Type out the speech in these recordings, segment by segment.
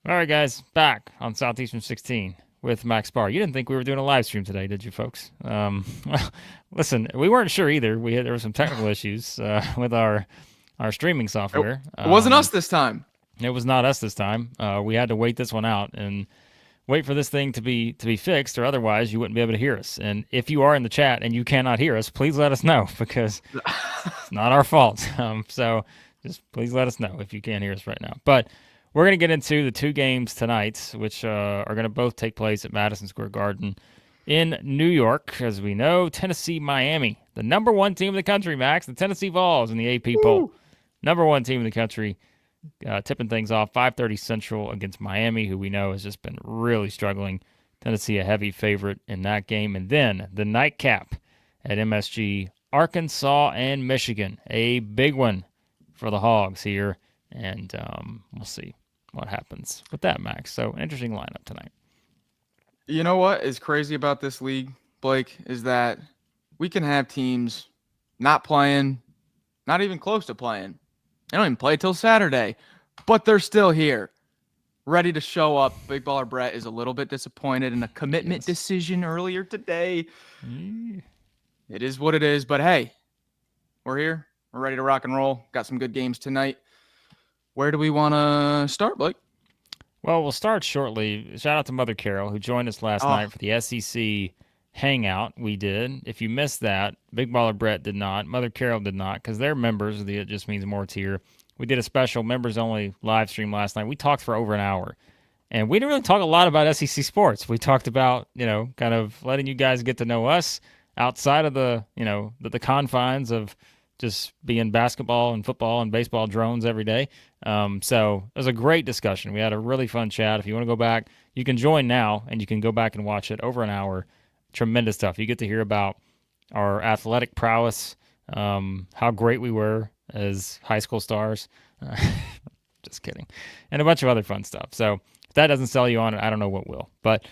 All right, guys, back on Southeastern 16 with Max Barr. You didn't think we were doing a live stream today, did you, folks? Well, listen, we weren't sure either. There were some technical issues with our streaming It, software. it wasn't us this time. It was not us this time. We had to wait this one out and wait for this thing to be fixed, or otherwise you wouldn't be able to hear us. And if you are in the chat and you cannot hear us, please let us know because it's not our fault. So just please let us know if you can't hear us right now. But we're going to get into the two games tonight, which are going to both take place at Madison Square Garden in New York. As we know, Tennessee, Miami, the number one team in the country, Max, the Tennessee Vols in the AP poll. Number one team in the country, tipping things off 5:30 Central against Miami, who we know has just been really struggling. Tennessee a heavy favorite in that game. And then the nightcap at MSG, Arkansas and Michigan, a big one for the Hogs here. And we'll see what happens with that, Max. So, interesting lineup tonight. You know what is crazy about this league, Blake, is that we can have teams not playing, not even close to playing. They don't even play till Saturday, but they're still here, ready to show up. Big Baller Brett is a little bit disappointed in a commitment decision earlier today. It is what it is, but hey, we're here. We're ready to rock and roll. Got some good games tonight. Where do we want to start, Blake? Well, we'll start shortly. Shout out to Mother Carol, who joined us last night for the SEC hangout we did. If you missed that, Big Baller Brett did not. Mother Carol did not, because they're members of the It Just Means More tier. We did a special members-only live stream last night. We talked for over an hour. And we didn't really talk a lot about SEC sports. We talked about, kind of letting you guys get to know us outside of the confines of just being basketball and football and baseball drones every day. So it was a great discussion. We had a really fun chat. If you want to go back, you can join now, and you can go back and watch it. Over an hour. Tremendous stuff. You get to hear about our athletic prowess, how great we were as high school stars. Just kidding. And a bunch of other fun stuff. So if that doesn't sell you on it, I don't know what will. But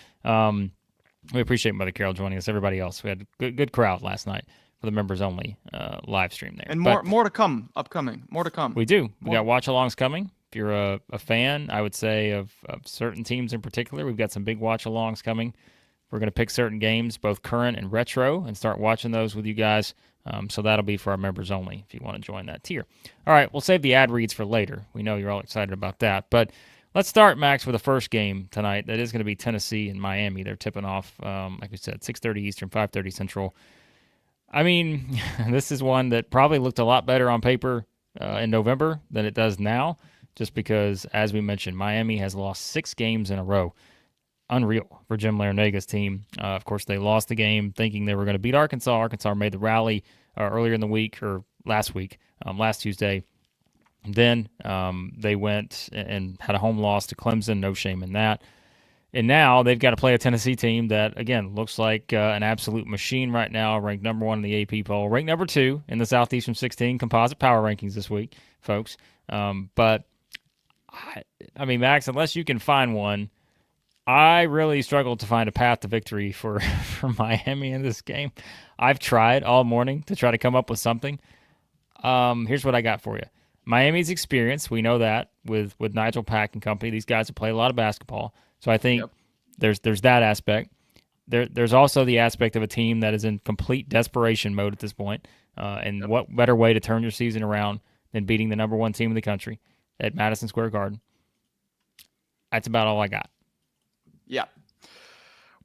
we appreciate Mother Carol joining us. Everybody else. We had a good crowd last night for the members only live stream there. And more to come, upcoming. More to come. We do. We got watch alongs coming. If you're a fan, I would say, of certain teams in particular, we've got some big watch alongs coming. We're going to pick certain games, both current and retro, and start watching those with you guys. So that'll be for our members only if you want to join that tier. All right, we'll save the ad reads for later. We know you're all excited about that. But let's start, Max, with the first game tonight. That is going to be Tennessee and Miami. They're tipping off, like we said, 6:30 Eastern, 5:30 Central. I mean, this is one that probably looked a lot better on paper in November than it does now, just because, as we mentioned, Miami has lost 6 games in a row. Unreal for Jim Larranaga's team. Of course, they lost the game thinking they were going to beat Arkansas. Arkansas made the rally earlier in the week, or last week, last Tuesday. Then they went and had a home loss to Clemson. No shame in that. And now they've got to play a Tennessee team that, again, looks like an absolute machine right now, ranked number 1 in the AP poll, ranked number 2 in the Southeastern 16 composite power rankings this week, folks. But, I mean, Max, unless you can find one, I really struggled to find a path to victory for Miami in this game. I've tried all morning to try to come up with something. Here's what I got for you. Miami's experience, we know that, with Nigel Pack and company. These guys have played a lot of basketball. So I think there's that aspect. There's also the aspect of a team that is in complete desperation mode at this point. And what better way to turn your season around than beating the number 1 team in the country at Madison Square Garden? That's about all I got. Yeah.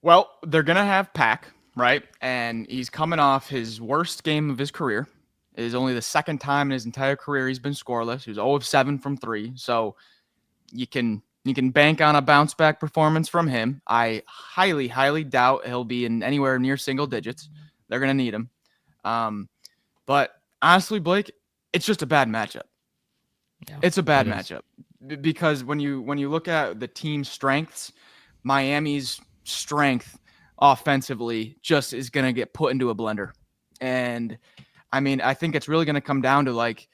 Well, they're going to have Pack, right? And he's coming off his worst game of his career. It is only the second time in his entire career he's been scoreless. He was 0 of 7 from 3. So you can bank on a bounce back performance from him. I highly, highly doubt he'll be in anywhere near single digits. They're going to need him. But honestly, Blake, it's just a bad matchup. Yeah, it's a bad matchup because when you look at the team's strengths, Miami's strength offensively just is going to get put into a blender. And I mean, I think it's really going to come down to it's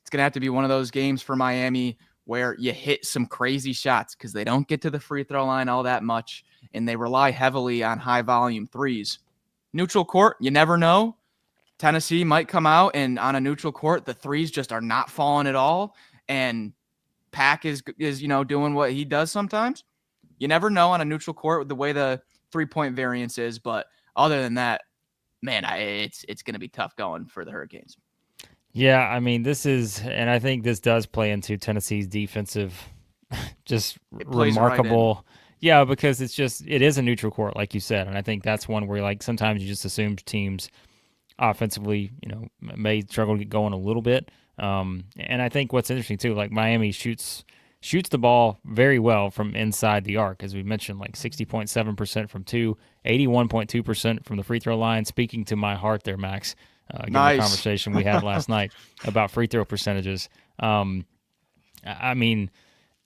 going to have to be one of those games for Miami where you hit some crazy shots because they don't get to the free throw line all that much and they rely heavily on high volume threes. Neutral court, you never know. Tennessee might come out and on a neutral court, the threes just are not falling at all. And Pack is doing what he does sometimes. You never know on a neutral court with the way the 3-point variance is, but other than that, man, it's going to be tough going for the Hurricanes. Yeah, I mean, and I think this does play into Tennessee's defensive, just remarkable. Right, yeah, because it is a neutral court, like you said, and I think that's one where like sometimes you just assume teams offensively, may struggle to get going a little bit. And I think what's interesting too, like Miami shoots the ball very well from inside the arc, as we mentioned, like 60.7% from 2, 81.2% from the free throw line. Speaking to my heart there, Max. Given the conversation we had last night about free throw percentages. I mean,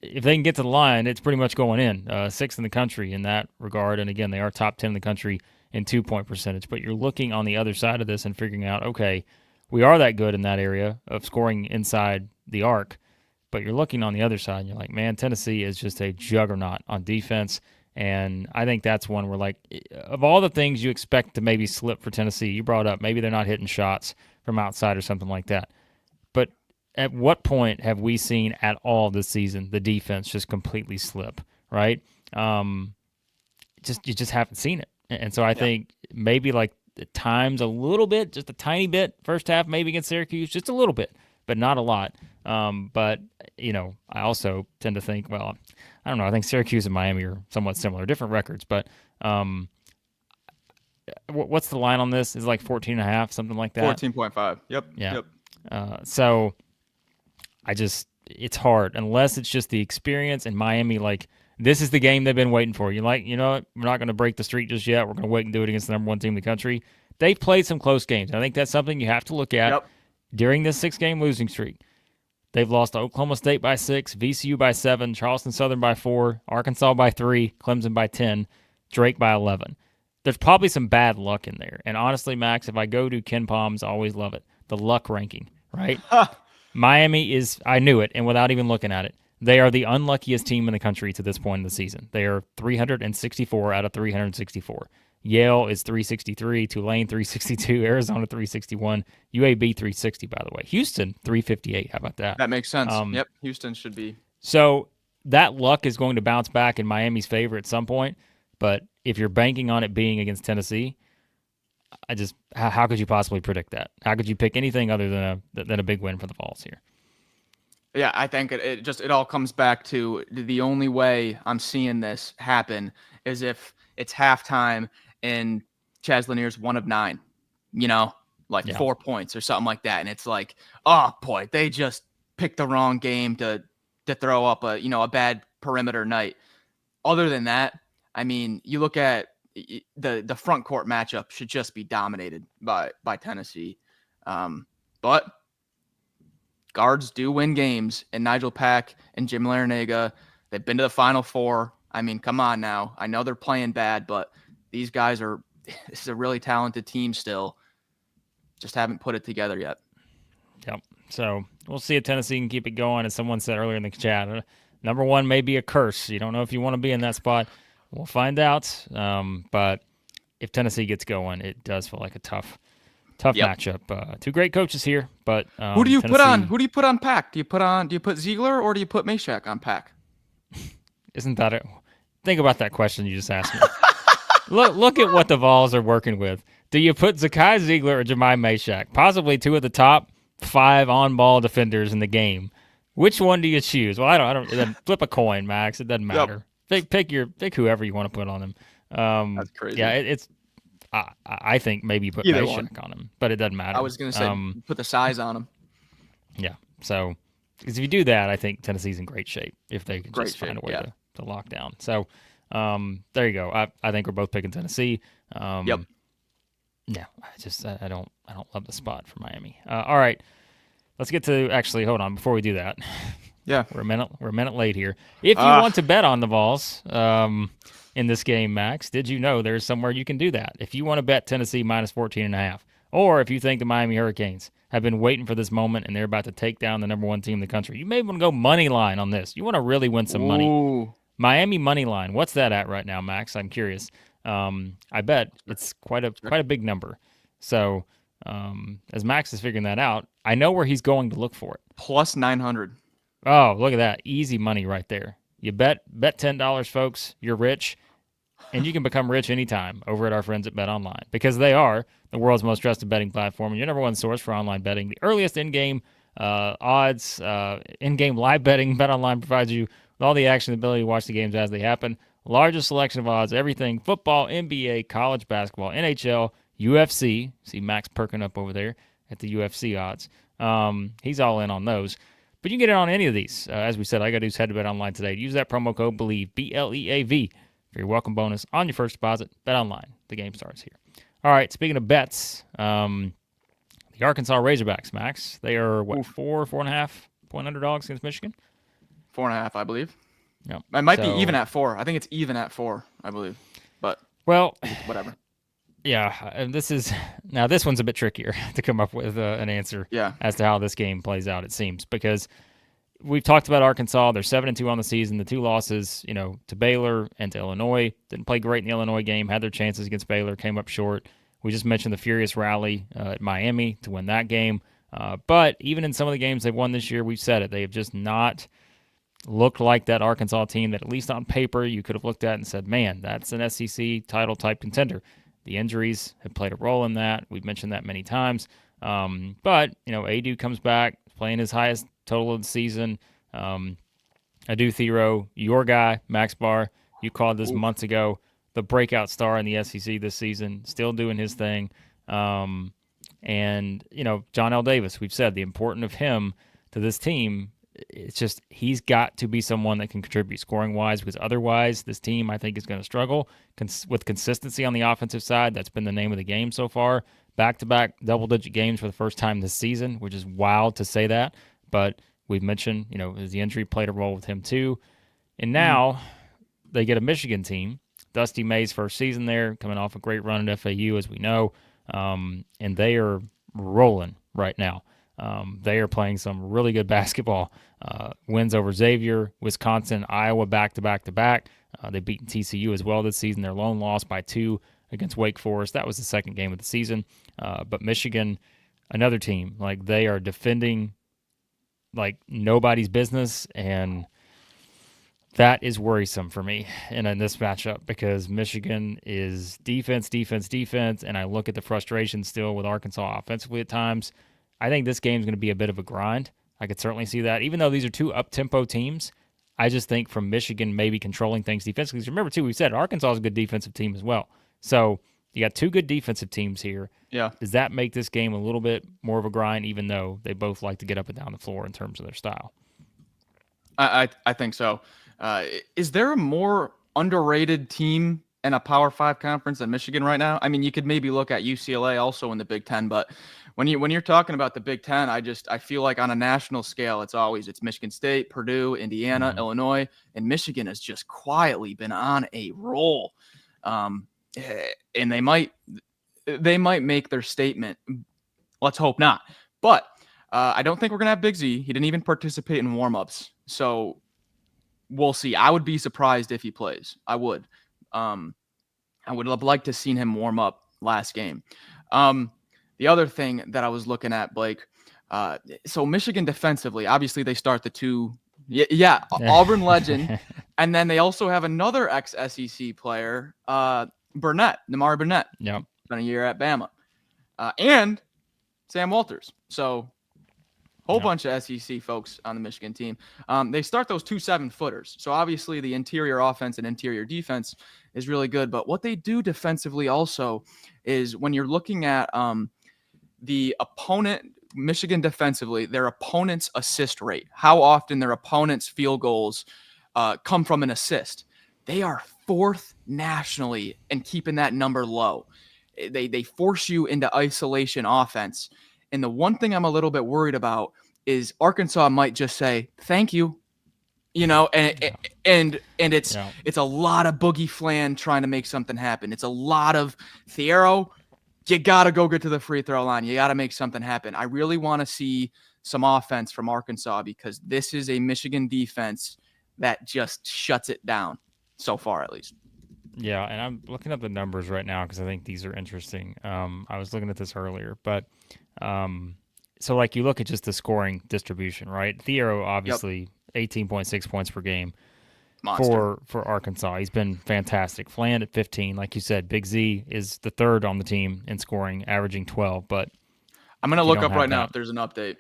if they can get to the line, it's pretty much going in. 6th in the country in that regard. And again, they are top 10 in the country in 2-point percentage. But you're looking on the other side of this and figuring out, okay, we are that good in that area of scoring inside the arc. But you're looking on the other side and you're like, man, Tennessee is just a juggernaut on defense. And I think that's one where, like, of all the things you expect to maybe slip for Tennessee, you brought up maybe they're not hitting shots from outside or something like that. But at what point have we seen at all this season the defense just completely slip, right? You just haven't seen it. And so I think maybe like at times a little bit, just a tiny bit, first half maybe against Syracuse, just a little bit, but not a lot. But, I also tend to think, well, I don't know. I think Syracuse and Miami are somewhat similar, different records. But what's the line on this? Is it like 14.5, something like that? 14.5. Yep. Yeah. Yep. So it's hard unless it's just the experience. And Miami, like, this is the game they've been waiting for. You're like, you know what? We're not going to break the streak just yet. We're going to wait and do it against the number 1 team in the country. They've played some close games. I think that's something you have to look at during this 6-game losing streak. They've lost to Oklahoma State by 6, VCU by 7, Charleston Southern by 4, Arkansas by 3, Clemson by 10, Drake by 11. There's probably some bad luck in there. And honestly, Max, if I go to Ken Palm's, I always love it, the luck ranking, right? Miami is, I knew it, and without even looking at it, they are the unluckiest team in the country to this point in the season. They are 364 out of 364. Yale is 363, Tulane 362, Arizona 361, UAB 360, by the way. Houston 358. How about that? That makes sense. Yep, Houston should be. So that luck is going to bounce back in Miami's favor at some point, but if you're banking on it being against Tennessee, how could you possibly predict that? How could you pick anything other than a big win for the Vols here? Yeah, I think it all comes back to the only way I'm seeing this happen is if it's halftime and Chaz Lanier's 1 of 9, 4 points or something like that. And it's like, oh boy, they just picked the wrong game to throw up a bad perimeter night. Other than that, I mean, you look at the front court matchup should just be dominated by Tennessee. But guards do win games, and Nigel Pack and Jim Larranaga, they've been to the Final Four. I mean, come on now. I know they're playing bad, but these guys this is a really talented team still. Just haven't put it together yet. Yep. So we'll see if Tennessee can keep it going. As someone said earlier in the chat, number 1 may be a curse. You don't know if you want to be in that spot. We'll find out. But if Tennessee gets going, it does feel like a tough matchup. 2 great coaches here, but who do you put on? Who do you put on Pack? Do you put Ziegler or do you put Meshack on Pack? Isn't that it? Think about that question you just asked me. Look at what the Vols are working with. Do you put Zakai Ziegler or Jemai Meshack? Possibly 2 of the top 5 on-ball defenders in the game. Which one do you choose? Well, I don't. Flip a coin, Max. It doesn't matter. Yep. Pick whoever you want to put on him. That's crazy. Yeah, it's. I think maybe you put Meshack on him, but it doesn't matter. I was going to say put the size on him. Yeah. So, because if you do that, I think Tennessee's in great shape if they can just find a way to lock down. So, there you go. I think we're both picking Tennessee. Yep. Yeah, I don't love the spot for Miami. All right, let's get to hold on before we do that. Yeah, we're a minute late here. If you want to bet on the Vols in this game, Max, did you know there's somewhere you can do that? If you want to bet Tennessee minus 14.5, or if you think the Miami Hurricanes have been waiting for this moment and they're about to take down the number 1 team in the country, you may want to go money line on this. You want to really win some money. Miami money line. What's that at right now, Max? I'm curious. I bet it's quite a big number. So as Max is figuring that out, I know where he's going to look for it. Plus 900. Oh, look at that. Easy money right there. You bet $10, folks. You're rich, and you can become rich anytime over at our friends at Bet Online because they are the world's most trusted betting platform and your number one source for online betting. The earliest in-game odds, in-game live betting. Bet Online provides you with all the action and ability to watch the games as they happen. Largest selection of odds, everything football, NBA, college basketball, NHL, UFC. See Max perking up over there at the UFC odds. He's all in on those. But you can get it on any of these. As we said, all you got to do is head to Bet Online today. Use that promo code BELIEVE, BLEAV, for your welcome bonus on your first deposit. Bet Online. The game starts here. All right, speaking of bets, the Arkansas Razorbacks, Max, they are, what, 4.5 point underdogs against Michigan? 4.5, I believe. Yep. It might be even at 4. I think it's even at 4, I believe. But, well, whatever. Yeah, this one's a bit trickier to come up with an answer as to how this game plays out, it seems, because we've talked about Arkansas. They're 7-2 on the season. The 2 losses, to Baylor and to Illinois. Didn't play great in the Illinois game. Had their chances against Baylor. Came up short. We just mentioned the furious rally at Miami to win that game. But even in some of the games they've won this year, we've said it. They have just not looked like that Arkansas team that, at least on paper, you could have looked at and said, man, that's an SEC title-type contender. The injuries have played a role in that. We've mentioned that many times. But, Adu comes back, playing his highest total of the season. Adu Thero, your guy, Max Barr, you called this months ago, the breakout star in the SEC this season, still doing his thing. And, John L. Davis, we've said the importance of him to this team. It's just he's got to be someone that can contribute scoring-wise, because otherwise this team, I think, is going to struggle with consistency on the offensive side. That's been the name of the game so far. Back-to-back double-digit games for the first time this season, which is wild to say that. But we've mentioned, the injury played a role with him too. And now they get a Michigan team. Dusty May's first season there, coming off a great run at FAU, as we know. And they are rolling right now. They are playing some really good basketball. Wins over Xavier, Wisconsin, Iowa back-to-back-to-back. They've beaten TCU as well this season. Their lone loss by 2 against Wake Forest. That was the second game of the season. But Michigan, another team, like they are defending like nobody's business, and that is worrisome for me in this matchup because Michigan is defense, and I look at the frustration still with Arkansas offensively at times. I think this game is going to be a bit of a grind. I could certainly see that. Even though these are 2 up-tempo teams, I just think from Michigan maybe controlling things defensively. Because remember, too, we said Arkansas is a good defensive team as well. So you got 2 good defensive teams here. Yeah. Does that make this game a little bit more of a grind, even though they both like to get up and down the floor in terms of their style? I think so. Is there a more underrated team in a Power 5 conference than Michigan right now? I mean, you could maybe look at UCLA also in the Big Ten, but when you're talking about the Big Ten, I feel like on a national scale, it's Michigan State, Purdue, Indiana, Illinois, and Michigan has just quietly been on a roll. And they might make their statement. Let's hope not. But I don't think we're gonna have Big Z. He didn't even participate in warmups, so we'll see. I would be surprised if he plays. I would. I would have liked to seen him warm up last game. The other thing that I was looking at, Blake, so Michigan defensively, obviously they start the 2, Auburn legend, and then they also have another ex-SEC player, Namari Burnett. Yep. Been a year at Bama. And Sam Walters. So whole bunch of SEC folks on the Michigan team. They start those 2 7-footers. So obviously the interior offense and interior defense is really good. But what they do defensively also is when you're looking at the opponent, Michigan defensively, their opponent's assist rate, how often their opponent's field goals come from an assist. They are 4th nationally in keeping that number low. They force you into isolation offense. And the one thing I'm a little bit worried about is Arkansas might just say, thank you, and it's a lot of Boogie Flan trying to make something happen. It's a lot of Thiero. You got to go get to the free throw line. You got to make something happen. I really want to see some offense from Arkansas because this is a Michigan defense that just shuts it down so far, at least. Yeah, and I'm looking up the numbers right now because I think these are interesting. I was looking at this earlier, but so like you look at just the scoring distribution, right? Thiero obviously 18.6 points per game Monster. for Arkansas. He's been fantastic. Fland at 15, like you said. Big Z is the third on the team in scoring, averaging 12. But I'm going to you look don't up have right now that. if there's an update.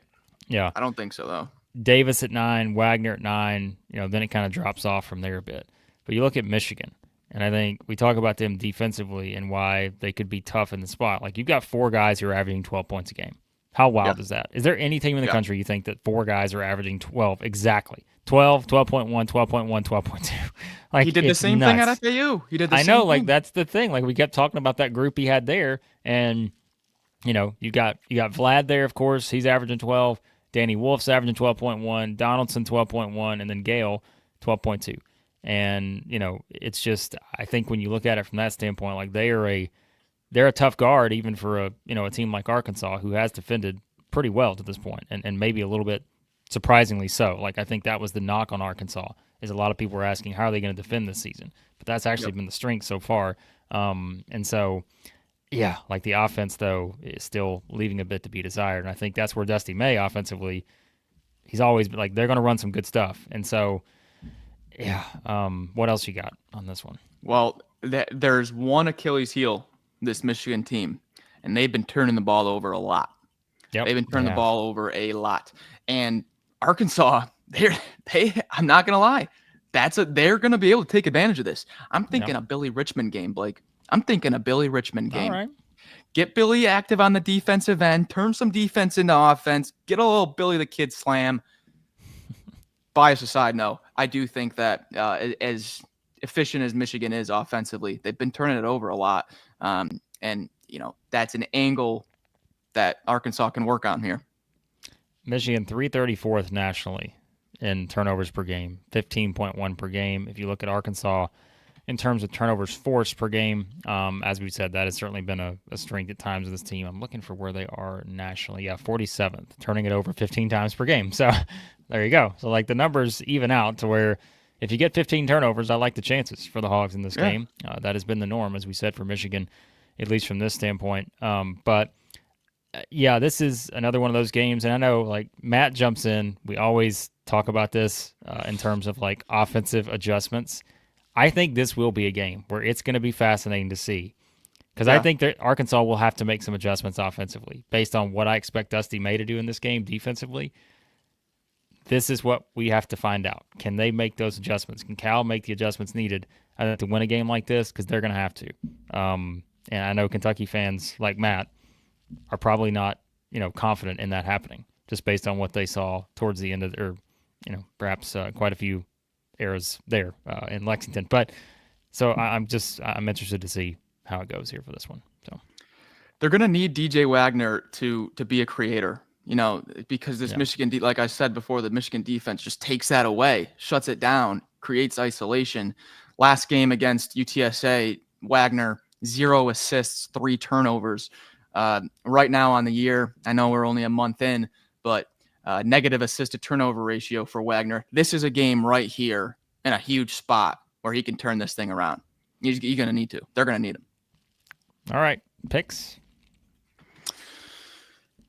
Yeah. I don't think so, though. Davis at 9, Wagner at 9. Then it kind of drops off from there a bit. But you look at Michigan, and I think we talk about them defensively and why they could be tough in the spot. Like, you've got 4 guys who are averaging 12 points a game. How wild is that? Is there any team in the country you think that 4 guys are averaging 12 exactly? 12, 12.1, 12.1, 12.2. Like, he did the same nuts. thing at FAU. He did the I same know, thing. like, that's the thing. Like, we kept talking about that group he had there, and you got Vlad there, of course. He's averaging 12. Danny Wolf's averaging 12.1. Donaldson 12.1, and then Gale 12.2. And it's just, I think when you look at it from that standpoint, like they're a tough guard even for a team like Arkansas who has defended pretty well to this point, and maybe a little bit surprisingly so. Like, I think that was the knock on Arkansas, is a lot of people were asking how are they going to defend this season, but that's actually been the strength so far. And so, yeah, like the offense though is still leaving a bit to be desired, and I think that's where Dusty May offensively, he's always like they're going to run some good stuff, and so yeah. What else you got on this one? Well, there's one Achilles heel, this Michigan team, and they've been turning the ball over a lot. Yep. They've been turning the ball over a lot. And Arkansas, I'm not going to lie, they're going to be able to take advantage of this. I'm thinking a Billy Richmond game, Blake. I'm thinking a Billy Richmond game. All right. Get Billy active on the defensive end, turn some defense into offense, get a little Billy the Kid slam. Bias aside, no, I do think that as efficient as Michigan is offensively, they've been turning it over a lot. And that's an angle that Arkansas can work on here. Michigan 334th nationally in turnovers per game, 15.1 per game. If you look at Arkansas in terms of turnovers forced per game, as we said, that has certainly been a strength at times of this team. I'm looking for where they are nationally. Yeah, 47th, turning it over 15 times per game. So there you go. So like the numbers even out to where if you get 15 turnovers, I like the chances for the Hogs in this game. That has been the norm, as we said, for Michigan, at least from this standpoint. But yeah, this is another one of those games, and I know like Matt jumps in. We always talk about this in terms of like offensive adjustments. I think this will be a game where it's going to be fascinating to see, because I think that Arkansas will have to make some adjustments offensively based on what I expect Dusty May to do in this game defensively. This is what we have to find out. Can they make those adjustments? Can Cal make the adjustments needed to win a game like this? Because they're going to have to. And I know Kentucky fans like Matt are probably not, confident in that happening, just based on what they saw towards the end of, perhaps quite a few eras there in Lexington. But so I'm interested to see how it goes here for this one. So they're going to need DJ Wagner to be a creator, because this Michigan, like I said before, the Michigan defense just takes that away, shuts it down, creates isolation. Last game against UTSA, Wagner, 0 assists, 3 turnovers. Right now on the year, I know we're only a month in, but negative assist to turnover ratio for Wagner. This is a game right here in a huge spot where he can turn this thing around. You're going to need to. They're going to need him. All right. Picks?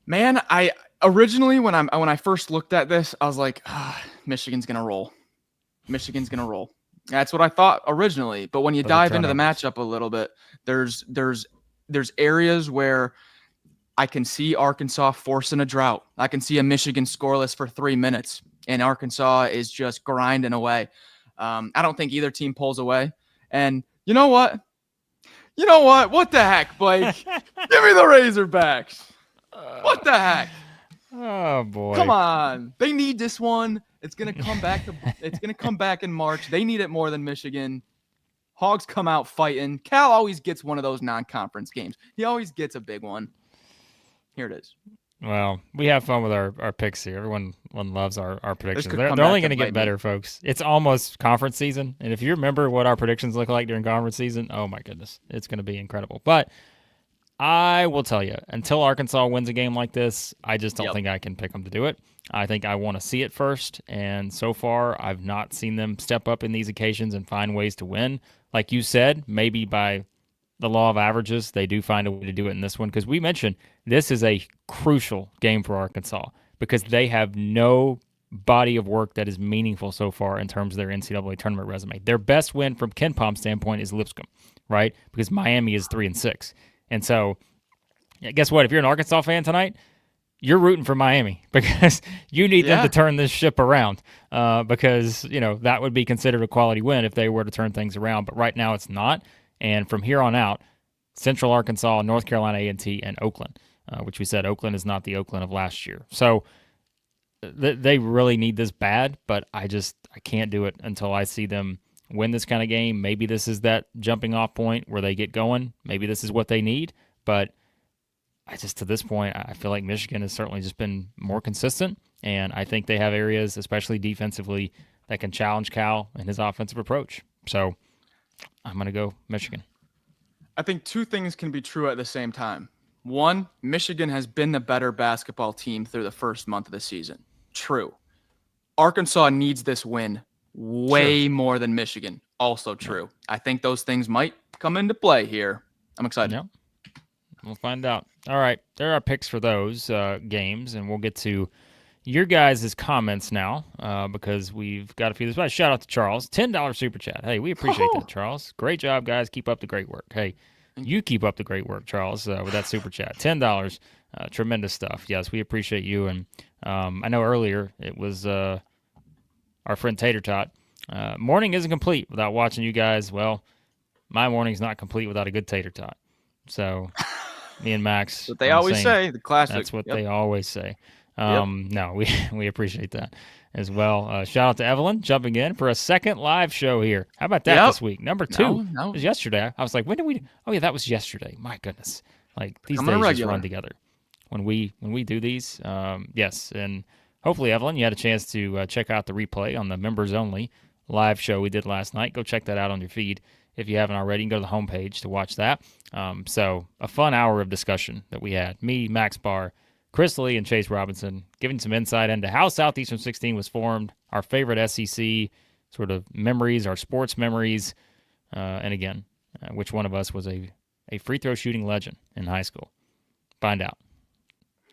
Man, I originally, when I first looked at this, I was like, Michigan's going to roll. Michigan's going to roll. That's what I thought originally. But when you dive into the matchup a little bit, there's areas where I can see Arkansas forcing a drought. I can see a Michigan scoreless for 3 minutes, and Arkansas is just grinding away. I don't think either team pulls away. And you know what? What the heck, Blake? Give me the Razorbacks. What the heck? Oh boy! Come on, they need this one. It's gonna come back. It's gonna come back in March. They need it more than Michigan. Hogs come out fighting. Cal always gets one of those non-conference games. He always gets a big one. Here it is. Well, we have fun with our picks here. Everyone loves our predictions. They're only going to get better, folks. It's almost conference season. And if you remember what our predictions look like during conference season, oh my goodness, it's going to be incredible. But I will tell you, until Arkansas wins a game like this, I just don't think I can pick them to do it. I think I want to see it first. And so far, I've not seen them step up in these occasions and find ways to win. Like you said, maybe by the law of averages, they do find a way to do it in this one, because we mentioned this is a crucial game for Arkansas because they have no body of work that is meaningful so far in terms of their NCAA tournament resume. Their best win from Ken Palm's standpoint is Lipscomb, right? Because Miami is 3-6. And so, guess what? If you're an Arkansas fan tonight, you're rooting for Miami because you need them to turn this ship around because, that would be considered a quality win if they were to turn things around. But right now it's not. And from here on out, Central Arkansas, North Carolina A&T, and Oakland, which we said Oakland is not the Oakland of last year. So they really need this bad, but I can't do it until I see them win this kind of game. Maybe this is that jumping off point where they get going. Maybe this is what they need. But to this point, I feel like Michigan has certainly just been more consistent, and I think they have areas, especially defensively, that can challenge Cal and his offensive approach. So I'm going to go Michigan. I think two things can be true at the same time. One, Michigan has been the better basketball team through the first month of the season. True. Arkansas needs this win way more than Michigan. Also true. Yeah. I think those things might come into play here. I'm excited. Yep. We'll find out. All right. There are picks for those games, and we'll get to your guys' comments now because we've got a few. Shout out to Charles. $10 super chat. Hey, we appreciate that, Charles. Great job, guys. Keep up the great work. Hey, you keep up the great work, Charles, with that super chat. $10. Tremendous stuff. Yes, we appreciate you. And I know earlier it was our friend Tater Tot. Morning isn't complete without watching you guys. Well, my morning's not complete without a good Tater Tot. So me and Max. That's what they always say, the classic. That's what they always say. No, we appreciate that as well. Shout out to Evelyn jumping in for a second live show here. How about that this week? Number 2. No. It was yesterday. I was like, when did we? Oh yeah, that was yesterday. My goodness, like these days just run together. When we do these, yes, and hopefully Evelyn, you had a chance to check out the replay on the members only live show we did last night. Go check that out on your feed if you haven't already. You can go to the homepage to watch that. So a fun hour of discussion that we had. Me, Max Barr, Chris Lee, and Chase Robinson giving some insight into how Southeastern 16 was formed, our favorite SEC sort of memories, our sports memories, and again, which one of us was a free throw shooting legend in high school. Find out.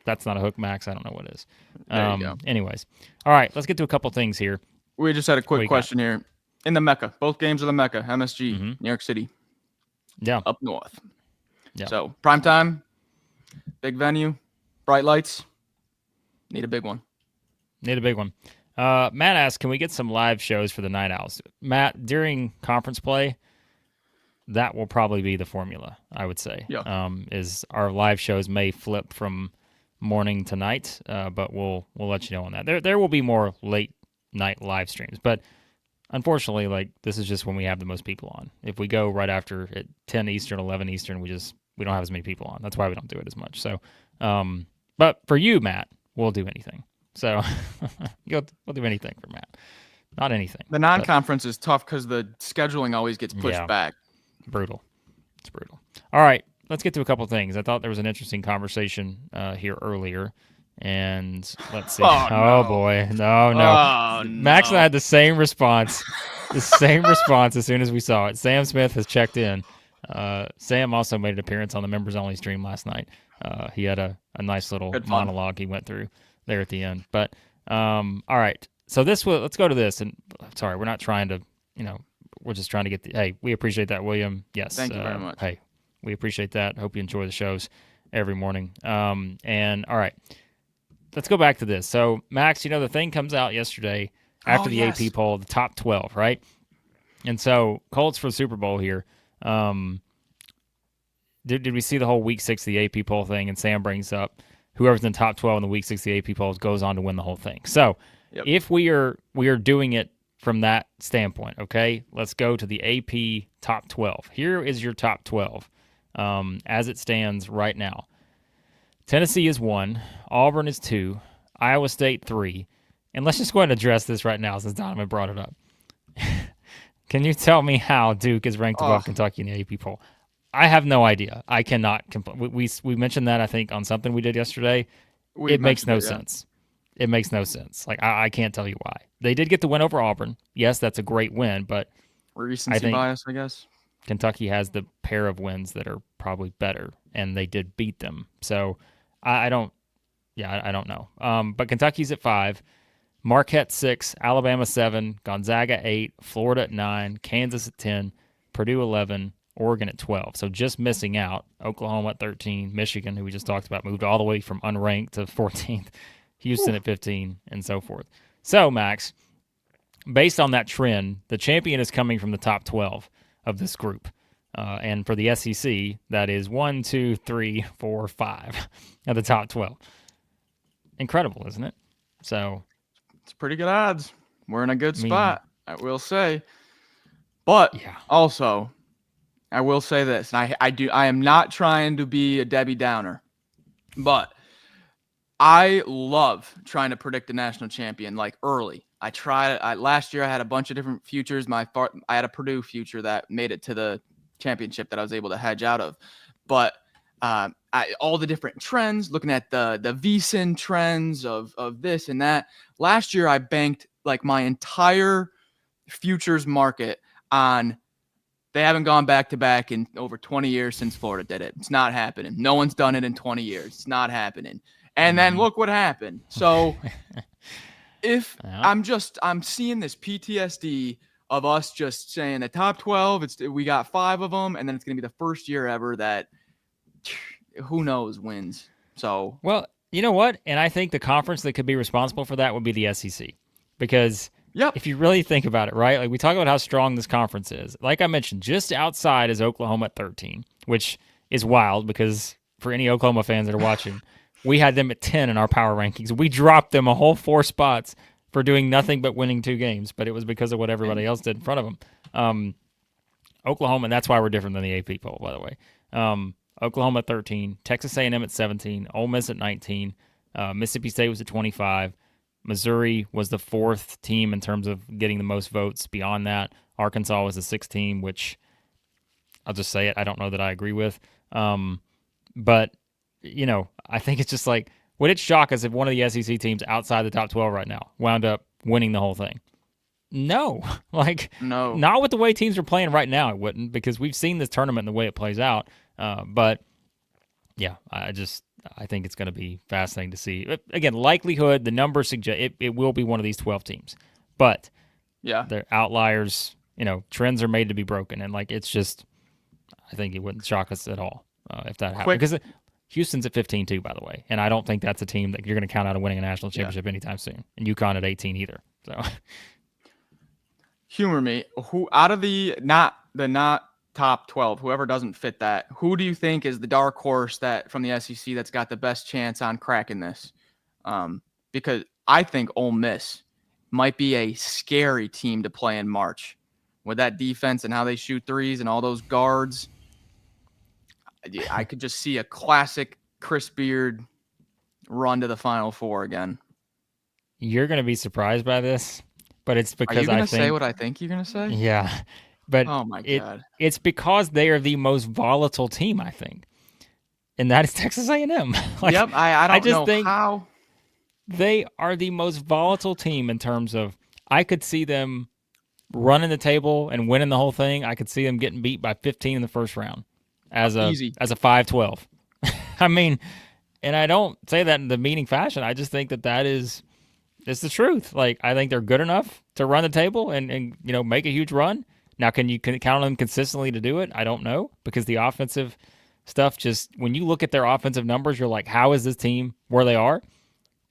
That's not a hook, Max. I don't know what is. There you go. Anyways. All right, let's get to a couple things here. We just had a quick question here. In the Mecca, both games are the Mecca, MSG, New York City. Yeah. Up north. Yeah. So, primetime, big venue, bright lights. Need a big one. Matt asked, can we get some live shows for the Night Owls? Matt, during conference play, that will probably be the formula, I would say. Yeah. Is our live shows may flip from morning to night, but we'll let you know on that. There will be more late night live streams, but unfortunately, like this is just when we have the most people on. If we go right after at 10 Eastern, 11 Eastern, we don't have as many people on. That's why we don't do it as much. So, but for you, Matt, we'll do anything. So we'll do anything for Matt. Not anything. The non-conference is tough because the scheduling always gets pushed back. Brutal. It's brutal. All right, let's get to a couple things. I thought there was an interesting conversation here earlier. And let's see. Oh boy. No. Oh, Max and I had the same response. As soon as we saw it. Sam Smith has checked in. Sam also made an appearance on the members only stream last night. He had a nice little monologue he went through there at the end. But all right. So let's go to this. And sorry, we're not trying to, we're just trying to get hey, we appreciate that, William. Yes. Thank you very much. Hey, we appreciate that. Hope you enjoy the shows every morning. And all right. Let's go back to this. So, Max, the thing comes out yesterday after the AP poll, the top 12, right? And so, Colts for the Super Bowl here. Did we see the whole Week 6 of the AP poll thing? And Sam brings up whoever's in the top 12 in the Week 6 of the AP polls goes on to win the whole thing. So, if we are doing it from that standpoint, okay, let's go to the AP top 12. Here is your top 12 as it stands right now. Tennessee is 1, Auburn is 2, Iowa State 3, and let's just go ahead and address this right now since Donovan brought it up. Can you tell me how Duke is ranked above Kentucky in the AP poll? I have no idea. I cannot. We mentioned that, I think, on something we did yesterday. It makes no sense. It makes no sense. Like, I can't tell you why. They did get the win over Auburn. Yes, that's a great win, but recency bias, I guess. Kentucky has the pair of wins that are probably better, and they did beat them. So I don't know. But Kentucky's at 5. Marquette 6, Alabama 7, Gonzaga 8, Florida at 9, Kansas at 10, Purdue 11, Oregon at 12. So just missing out. Oklahoma at 13, Michigan, who we just talked about, moved all the way from unranked to 14th, Houston at 15, and so forth. So, Max, based on that trend, the champion is coming from the top 12 of this group. And for the SEC, that is 1, 2, 3, 4, 5 of the top 12. Incredible, isn't it? So it's pretty good odds. We're in a good spot, I will say. But also, I will say this, and I am not trying to be a Debbie Downer, but I love trying to predict a national champion like early. Last year I had a bunch of different futures. I had a Purdue future that made it to the championship that I was able to hedge out of. But all the different trends, looking at the VSiN trends of this and that. Last year I banked like my entire futures market on they haven't gone back to back in over 20 years since Florida did it. It's not happening. No one's done it in 20 years. It's not happening. And then look what happened. So I'm seeing this PTSD of us just saying the top 12, we got 5 of them, and then it's going to be the first year ever that who knows wins. So, well, you know what? And I think the conference that could be responsible for that would be the SEC, because if you really think about it, right? Like we talk about how strong this conference is. Like I mentioned, just outside is Oklahoma at 13, which is wild because for any Oklahoma fans that are watching, we had them at 10 in our power rankings. We dropped them a whole 4 spots for doing nothing but winning 2 games, but it was because of what everybody else did in front of them. Oklahoma, and that's why we're different than the AP poll, by the way. Oklahoma at 13, Texas A&M at 17, Ole Miss at 19, Mississippi State was at 25, Missouri was the 4th team in terms of getting the most votes. Beyond that, Arkansas was the 6th team, which I'll just say it, I don't know that I agree with. But, you know, I think it's just like, would it shock us if one of the SEC teams outside the top 12 right now wound up winning the whole thing? No. No. Not with the way teams are playing right now, it wouldn't, because we've seen this tournament and the way it plays out. But, yeah, I think it's going to be fascinating to see. Again, likelihood, the numbers suggest it will be one of these 12 teams. But, they're outliers, trends are made to be broken. And, it's just, I think it wouldn't shock us at all if that happened. Because Houston's at 15 too, by the way, and I don't think that's a team that you're going to count out of winning a national championship anytime soon. And UConn at 18 either. So, humor me. Who out of the not top 12, whoever doesn't fit that, who do you think is the dark horse that from the SEC that's got the best chance on cracking this? Because I think Ole Miss might be a scary team to play in March with that defense and how they shoot threes and all those guards. I could just see a classic Chris Beard run to the Final Four again. You're going to be surprised by this, but it's because I think... Are you going to say what I think you're going to say? Yeah. But oh my God. It's because they are the most volatile team, I think. And that is Texas A&M. I don't know how. They are the most volatile team in terms of I could see them running the table and winning the whole thing. I could see them getting beat by 15 in the first round. As a 5-12. I mean, and I don't say that in the meaning fashion. I just think it's the truth. I think they're good enough to run the table and make a huge run. Now, can you count on them consistently to do it? I don't know, because the offensive stuff when you look at their offensive numbers, you're like, how is this team where they are?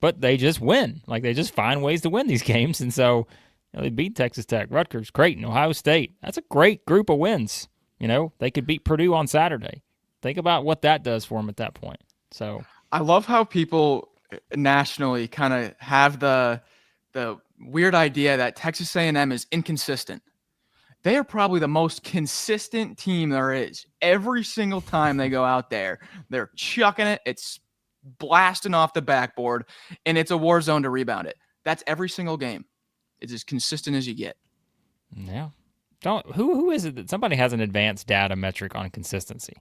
But they just win. They just find ways to win these games. And so they beat Texas Tech, Rutgers, Creighton, Ohio State. That's a great group of wins. They could beat Purdue on Saturday. Think about what that does for them at that point. So I love how people nationally kind of have the weird idea that Texas A&M is inconsistent. They are probably the most consistent team there is. Every single time they go out there, they're chucking it. It's blasting off the backboard, and it's a war zone to rebound it. That's every single game. It's as consistent as you get. Yeah. Who is it that somebody has an advanced data metric on consistency?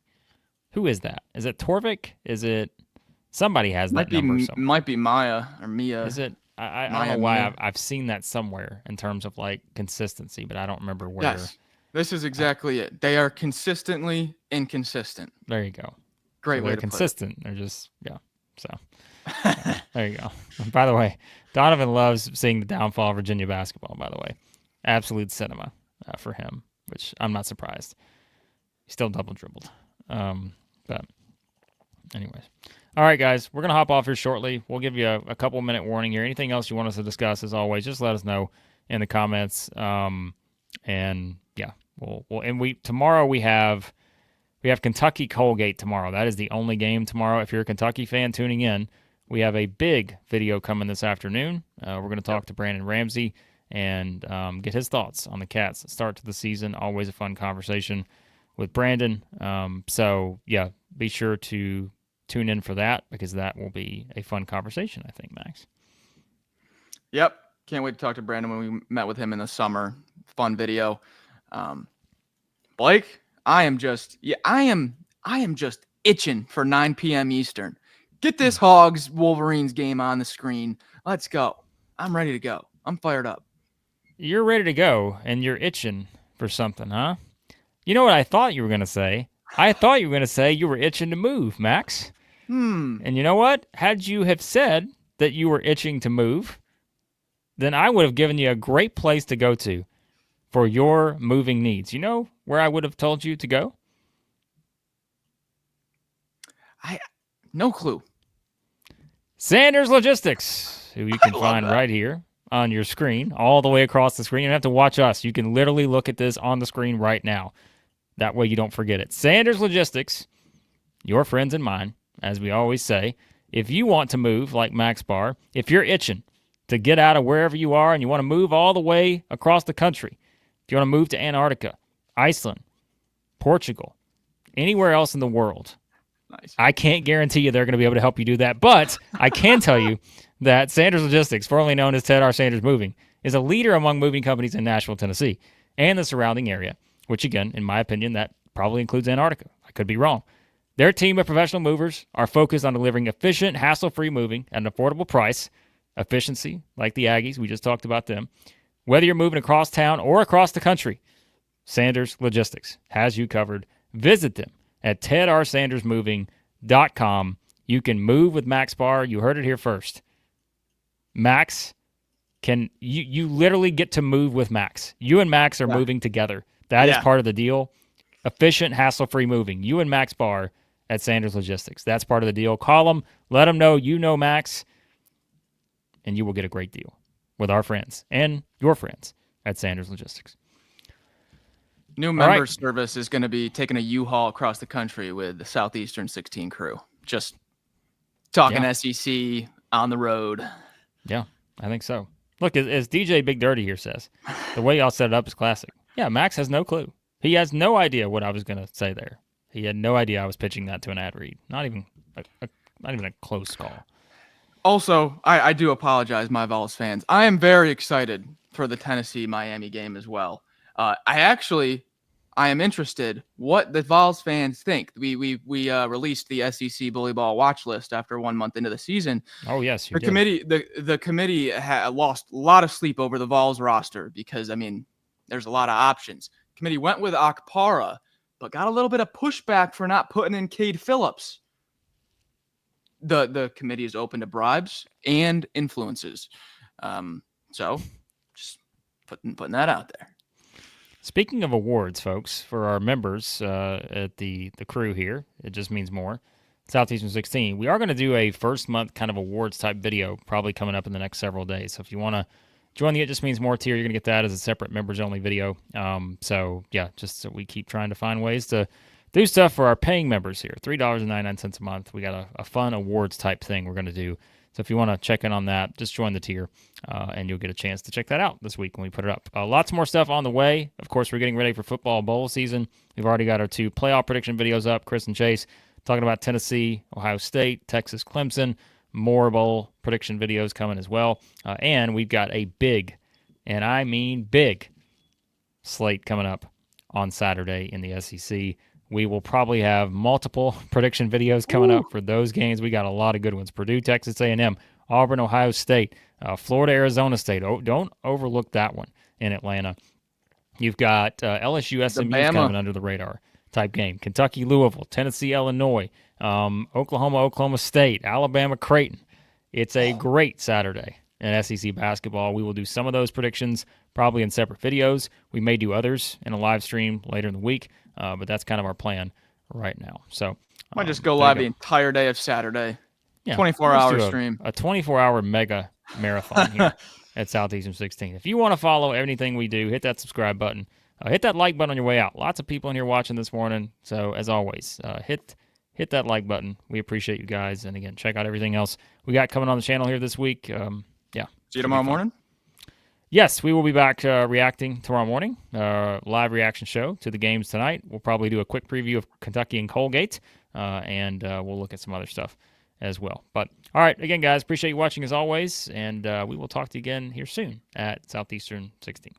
Who is that? Is it Torvik? Is it somebody has that number somewhere? Might be Maya or Mia. Is it? I don't know why I've seen that somewhere in terms of consistency, but I don't remember where. Yes, this is exactly it. They are consistently inconsistent. There you go. Great way to consistent. They're just So There you go. By the way, Donovan loves seeing the downfall of Virginia basketball, by the way. Absolute cinema for him, which I'm not surprised. He still double dribbled. But anyways. All right, guys, we're going to hop off here shortly. We'll give you a couple minute warning here. Anything else you want us to discuss, as always, just let us know in the comments. And yeah, tomorrow we have Kentucky Colgate tomorrow. That is the only game tomorrow. If you're a Kentucky fan tuning in, we have a big video coming this afternoon. We're going to talk to Brandon Ramsey and get his thoughts on the Cats' start to the season. Always a fun conversation with Brandon. So yeah, be sure to tune in for that, because that will be a fun conversation, I think, Max. Yep. Can't wait to talk to Brandon when we met with him in the summer. Fun video. Blake, I am just itching for 9 p.m. Eastern. Get this Hogs Wolverines game on the screen. Let's go. I'm ready to go. I'm fired up. You're ready to go, and you're itching for something, huh? You know what I thought you were going to say? I thought you were going to say you were itching to move, Max. And you know what? Had you have said that you were itching to move, then I would have given you a great place to go to for your moving needs. You know where I would have told you to go? No clue. Sanders Logistics, who you can find right here on your screen, all the way across the screen. You don't have to watch us. You can literally look at this on the screen right now. That way you don't forget it. Sanders Logistics, your friends and mine, as we always say. If you want to move like Max Barr, if you're itching to get out of wherever you are and you want to move all the way across the country, if you want to move to Antarctica, Iceland, Portugal, anywhere else in the world, nice. I can't guarantee you they're going to be able to help you do that, but I can tell you that Sanders Logistics, formerly known as Ted R. Sanders Moving, is a leader among moving companies in Nashville, Tennessee, and the surrounding area, which, again, in my opinion, that probably includes Antarctica. I could be wrong. Their team of professional movers are focused on delivering efficient, hassle-free moving at an affordable price. Efficiency, like the Aggies, we just talked about them. Whether you're moving across town or across the country, Sanders Logistics has you covered. Visit them at tedrsandersmoving.com. You can move with Max Barr. You heard it here first. Max, you literally get to move with Max. You and Max are moving together. That is part of the deal. Efficient, hassle-free moving. You and Max Barr at Sanders Logistics. That's part of the deal. Call them. Let them know you know Max, and you will get a great deal with our friends and your friends at Sanders Logistics. New member service is going to be taking a U-Haul across the country with the Southeastern 16 crew. Just talking SEC on the road. Yeah, I think so. Look, as DJ Big Dirty here says, the way y'all set it up is classic. Yeah, Max has no clue. He has no idea what I was going to say there. He had no idea I was pitching that to an ad read. Not even a close call. Also, I do apologize, my Vols fans. I am very excited for the Tennessee-Miami game as well. I am interested what the Vols fans think. We released the SEC Bully Ball watch list after 1 month into the season. Oh yes, the committee lost a lot of sleep over the Vols roster because there's a lot of options. Committee went with Akpara, but got a little bit of pushback for not putting in Cade Phillips. The committee is open to bribes and influences. So just putting that out there. Speaking of awards, folks, for our members at the crew here, it just means more. Southeastern 16, we are going to do a first month kind of awards type video probably coming up in the next several days. So if you want to join the It Just Means More tier, you're going to get that as a separate members only video. So yeah, just so we keep trying to find ways to do stuff for our paying members here. $3.99 a month. We got a fun awards type thing we're going to do. So if you want to check in on that, just join the tier, and you'll get a chance to check that out this week when we put it up. Lots more stuff on the way. Of course, we're getting ready for football bowl season. We've already got our 2 playoff prediction videos up, Chris and Chase, talking about Tennessee, Ohio State, Texas, Clemson. More bowl prediction videos coming as well. And we've got a big, and I mean big, slate coming up on Saturday in the SEC. We will probably have multiple prediction videos coming up for those games. We got a lot of good ones. Purdue, Texas A&M, Auburn, Ohio State, Florida, Arizona State. Oh, don't overlook that one in Atlanta. You've got LSU, SMU coming under the radar type game. Kentucky, Louisville, Tennessee, Illinois, Oklahoma, Oklahoma State, Alabama, Creighton. It's a great Saturday in SEC basketball. We will do some of those predictions probably in separate videos. We may do others in a live stream later in the week, but that's kind of our plan right now. So Might just go live the entire day of Saturday. Yeah, 24-hour stream. A 24-hour mega marathon here at Southeastern 16. If you want to follow anything we do, hit that subscribe button. Hit that like button on your way out. Lots of people in here watching this morning. So as always, hit that like button. We appreciate you guys. And again, check out everything else we got coming on the channel here this week. Yeah. See you tomorrow morning? Yes, we will be back reacting tomorrow morning. Live reaction show to the games tonight. We'll probably do a quick preview of Kentucky and Colgate. And we'll look at some other stuff as well. But all right, again, guys, appreciate you watching as always. And we will talk to you again here soon at Southeastern 16.